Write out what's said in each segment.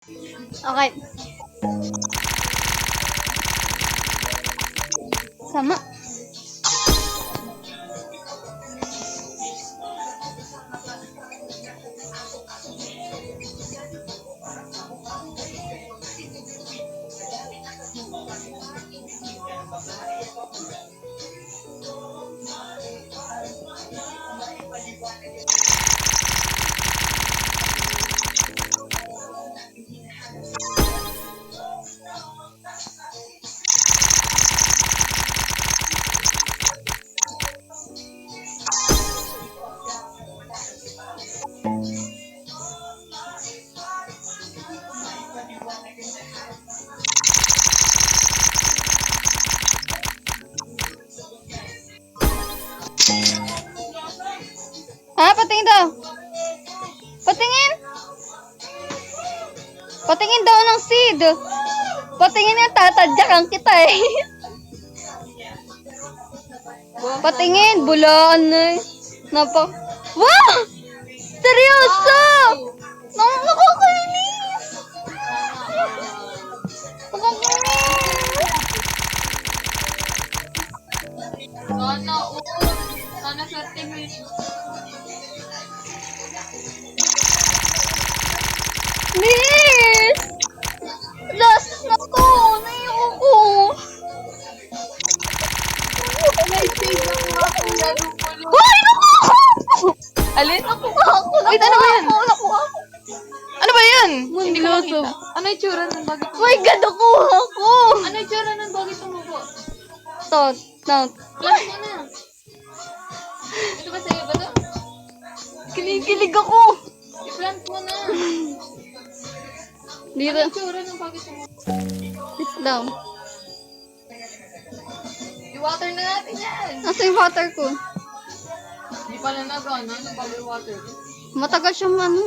Okay. Sama. Patingin daw. Patingin. Patingin daw ng seed. Patingin nga, tatadyakan kita eh. Patingin, bulaan na eh. Wow! Seryoso! Nakakainis! Sana sa tingin. Miss! Last na to! Naiuko! May save lang mga kuya nung pulo. Hoy! Nakuha! Alin? Nakuha ako! Wait, ano ba yan? Nakuha ako! Ano ba yan? Hindi ko Munggoso. makita. Ano yung tsura ng bagay Oh my God! Nakuha ko! Ano yung tsura ng bagay tumubo? To, Plant mo na. Ito ba sa'yo ba to? kinikilig ako! I-plant mo na. Dito. Ano yung tsura ng bagay tumubo? Sit down. I-water na natin yan. Nasa yung water ko? Hindi pala nag-ano. Nag-bubble water. Matagal siyang ano.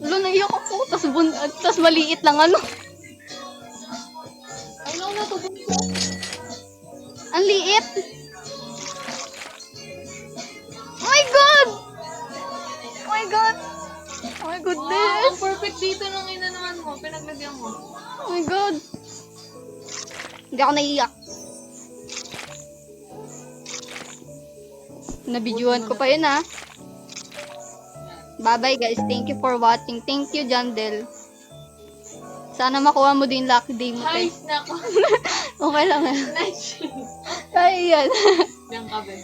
Wala, naiyak ako. Tas maliit lang ano. Ay, nauna to. Ang liit. Oh my God! Oh my God! Oh my Wow, goodness! ang perfect dito nung inanuhan mo. Pinaglagyan mo. Oh my God! Hindi ako naiiyak. Nabidyohan ko pa yun ha. Bye bye guys. Thank you for watching. Thank you Jandel. Sana makuha mo din lucky day mo. Te. Nice na ako. Okay lang. Nice. Kaya yan. Yung kabe.